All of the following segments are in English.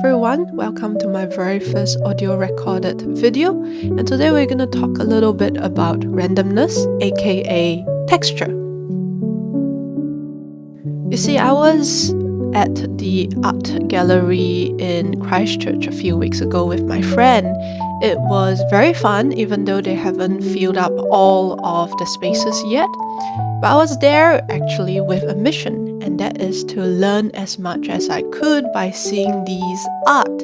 everyone, welcome to my very first audio recorded video, and today we're going to talk a little bit about randomness, aka texture. You see, I was at the art gallery in Christchurch a few weeks ago with my friend. It was very fun, even though they haven't filled up all of the spaces yet. But I was there actually with a mission, and that is to learn as much as I could by seeing these art.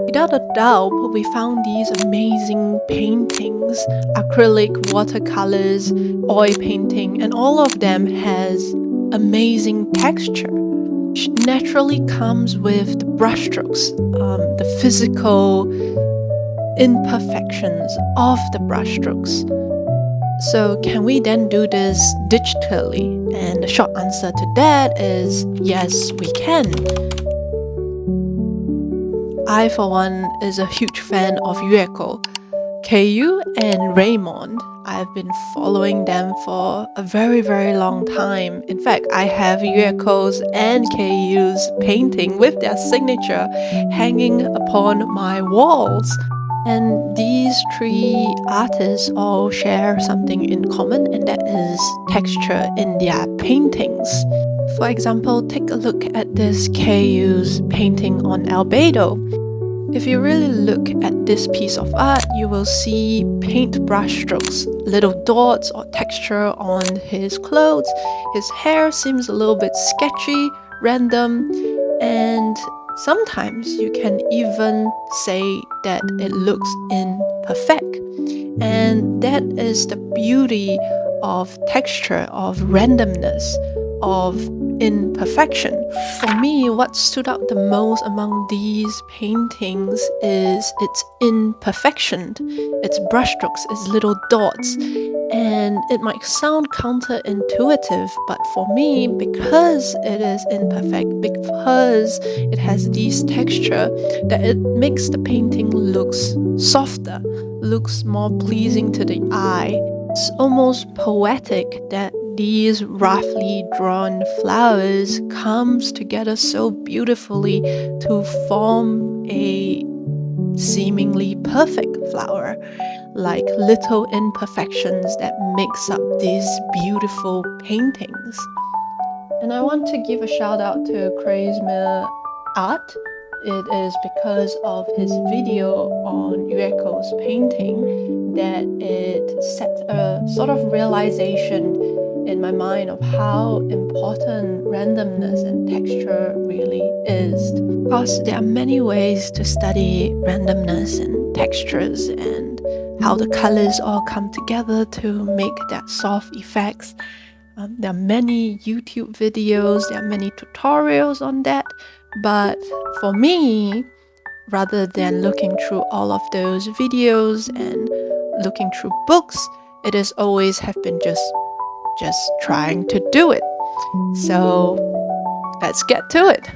Without a doubt, we found these amazing paintings, acrylic, watercolors, oil painting, and all of them has amazing texture, which naturally comes with the brushstrokes, the physical imperfections of the brushstrokes. So can we then do this digitally? And the short answer to that is yes, we can. I, for one, is a huge fan of Wacom, KU and Raymond. I've been following them for a very, very long time. In fact, I have Wacom's and KU's painting with their signature hanging upon my walls. And these three artists all share something in common, and that is texture in their paintings. For example, take a look at this KU's painting on albedo. If you really look at this piece of art, you will see paint brush strokes, little dots or texture on his clothes. His hair seems a little bit sketchy, random, and sometimes you can even say that it looks imperfect. And that is the beauty of texture, of randomness, of imperfection. For me, what stood out the most among these paintings is its imperfection, its brushstrokes, its little dots. And it might sound counterintuitive, but for me, because it is imperfect, because it has this texture, that it makes the painting looks softer, looks more pleasing to the eye. It's almost poetic that these roughly drawn flowers comes together so beautifully to form a seemingly perfect flower, like little imperfections that makes up these beautiful paintings. And I want to give a shout out to Kraismer Art. It is because of his video on Yueko's painting that it set a sort of realization in my mind of how important randomness and texture really is. Of course, there are many ways to study randomness and textures and how the colors all come together to make that soft effects. There are many YouTube videos, there are many tutorials on that, but for me, rather than looking through all of those videos and looking through books, it has always have been just trying to do it. So let's get to it.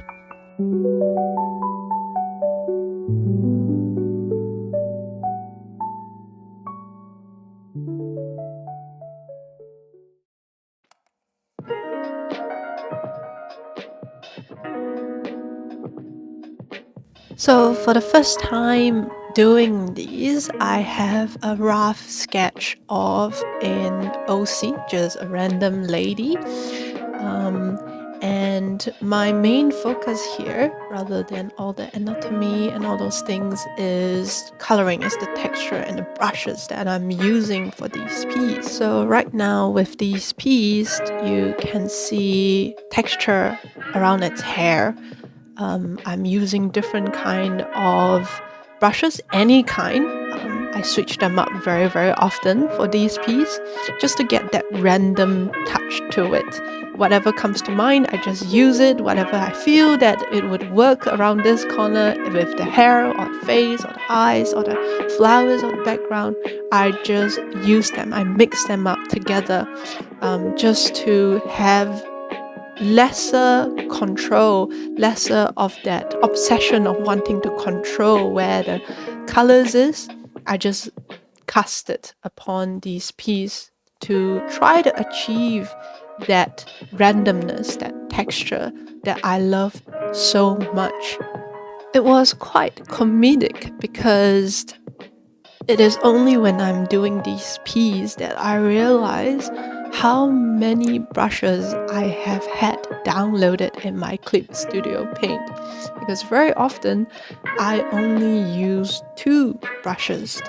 So for the first time doing these, I have a rough sketch of an OC, just a random lady. And my main focus here, rather than all the anatomy and all those things, is coloring, is the texture and the brushes that I'm using for these pieces. So right now with these pieces, you can see texture around its hair. I'm using different kind of brushes, any kind. I switch them up very, very often for these pieces, just to get that random touch to it. Whatever comes to mind, I just use it. Whatever I feel that it would work around this corner with the hair or the face or the eyes or the flowers or the background, I just use them. I mix them up together just to have lesser control, lesser of that obsession of wanting to control where the colors is. I just cast it upon these pieces to try to achieve that randomness, that texture that I love so much. It was quite comedic because it is only when I'm doing these pieces that I realize how many brushes I have had downloaded in my Clip Studio Paint. Because very often I only use 2 brushes.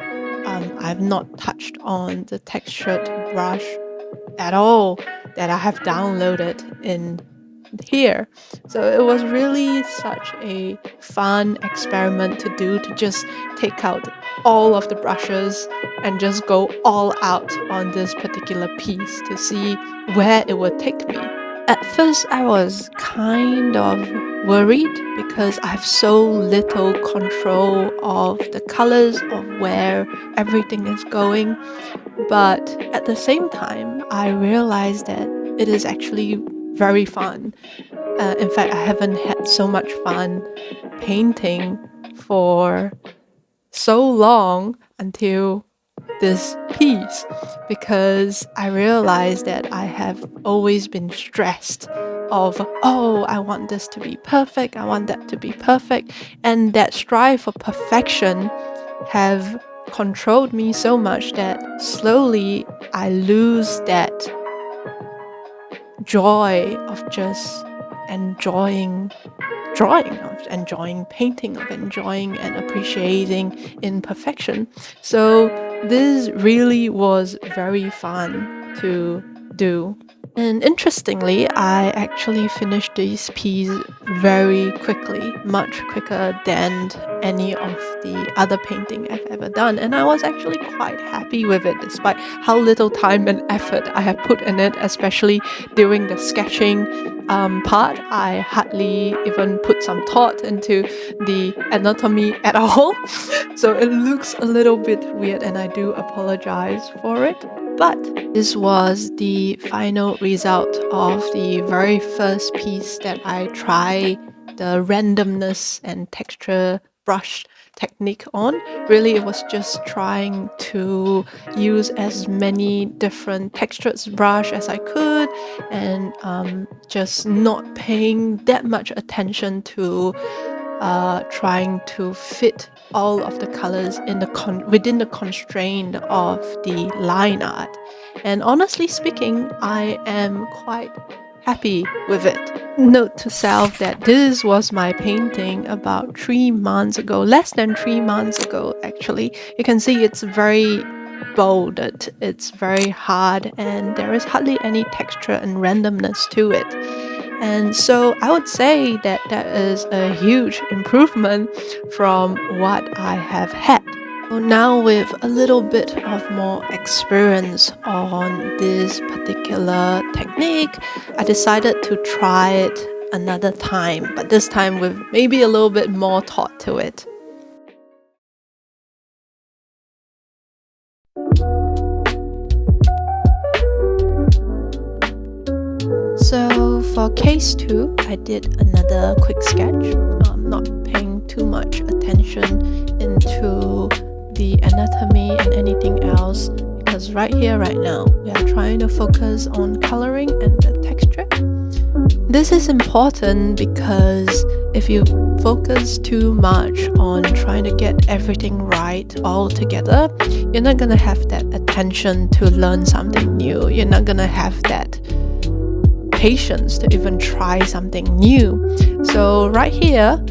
I've not touched on the textured brush at all that I have downloaded in here. So it was really such a fun experiment to do, to just take out all of the brushes and just go all out on this particular piece to see where it would take me. At first, I was kind of worried because I have so little control of the colors of where everything is going. But at the same time, I realized that it is actually very fun. In fact, I haven't had so much fun painting for so long until this piece, because I realized that I have always been stressed of, oh, I want this to be perfect, I want that to be perfect, and that strive for perfection have controlled me so much that slowly I lose that joy of just enjoying drawing, of enjoying painting, of enjoying and appreciating imperfection. So this really was very fun to do. And interestingly, I actually finished this piece very quickly, much quicker than any of the other painting I've ever done. And I was actually quite happy with it, despite how little time and effort I have put in it, especially during the sketching part. I hardly even put some thought into the anatomy at all. So it looks a little bit weird, and I do apologize for it. But this was the final result of the very first piece that I tried the randomness and texture brush technique on. Really, it was just trying to use as many different textures brush as I could, and just not paying that much attention to trying to fit all of the colors in the within the constraint of the line art. And honestly speaking, I am quite happy with it. Note to self that this was my painting about 3 months ago, less than 3 months ago actually. You can see it's very bolded, it's very hard, and there is hardly any texture and randomness to it. And so I would say that that is a huge improvement from what I have had. So now, with a little bit of more experience on this particular technique, I decided to try it another time, but this time with maybe a little bit more thought to it. So for case 2, I did another quick sketch, not paying too much attention into the anatomy and anything else, because right here, right now, we are trying to focus on coloring and the texture. This is important because if you focus too much on trying to get everything right all together, you're not gonna have that attention to learn something new. You're not gonna have that patience to even try something new. So right here,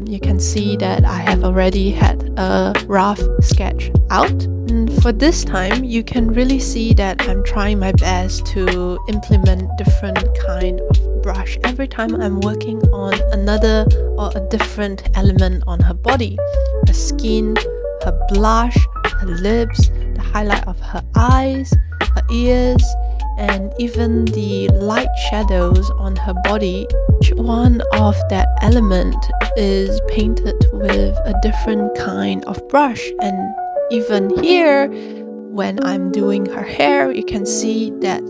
you can see that I have already had a rough sketch out. And for this time, you can really see that I'm trying my best to implement different kind of brush every time I'm working on another or a different element on her body. Her skin, her blush, her lips, the highlight of her eyes, her ears, and even the light shadows on her body. Each one of that element is painted with a different kind of brush. And even here, when I'm doing her hair, you can see that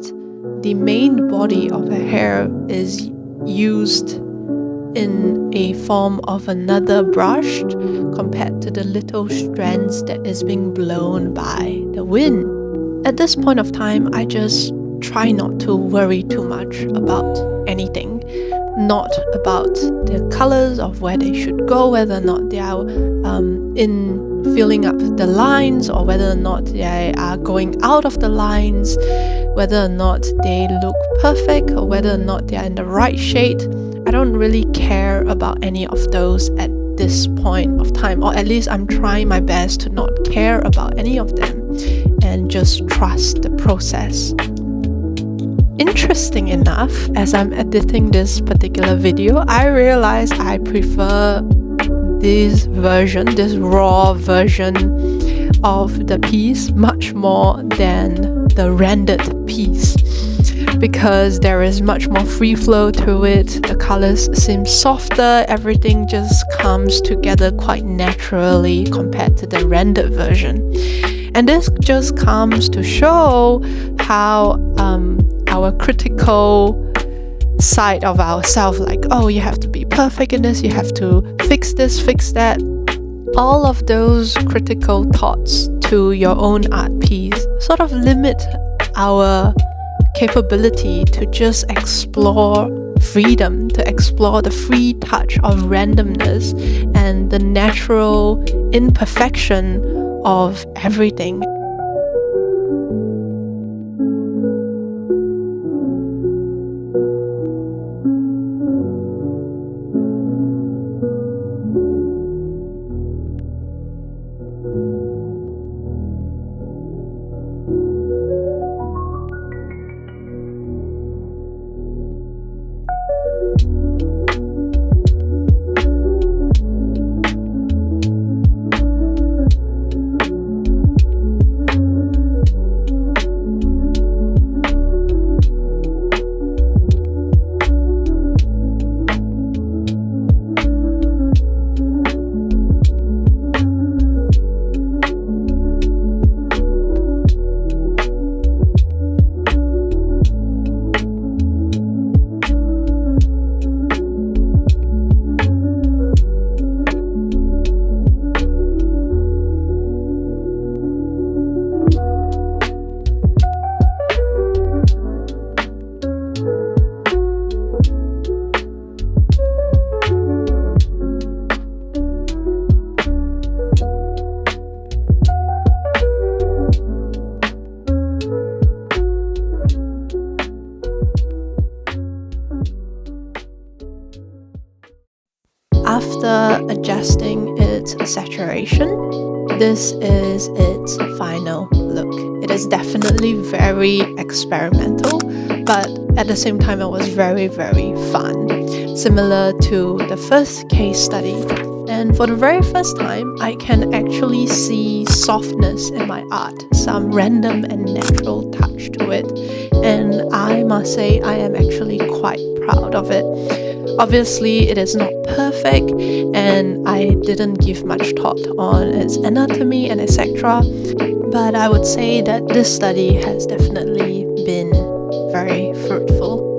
the main body of her hair is used in a form of another brush compared to the little strands that is being blown by the wind. At this point of time, I just try not to worry too much about anything. not about the colors of where they should go, whether or not they are in filling up the lines, or whether or not they are going out of the lines, whether or not they look perfect, or whether or not they are in the right shade. I don't really care about any of those at this point of time, or at least I'm trying my best to not care about any of them and just trust the process. Interesting enough, as I'm editing this particular video, I realize I prefer this raw version of the piece much more than the rendered piece, because there is much more free flow to it. The colors seem softer, everything just comes together quite naturally compared to the rendered version. And this just comes to show how our critical side of ourselves, like, oh, you have to be perfect in this, you have to fix this, fix that, all of those critical thoughts to your own art piece sort of limit our capability to just explore freedom, to explore the free touch of randomness and the natural imperfection of everything. After adjusting its saturation, this is its final look. It is definitely very experimental, but at the same time it was very, very fun. Similar to the first case study. And for the very first time, I can actually see softness in my art, some random and natural touch to it. And I must say I am actually quite proud of it. Obviously, it is not perfect, and I didn't give much thought on its anatomy and etc. But I would say that this study has definitely been very fruitful.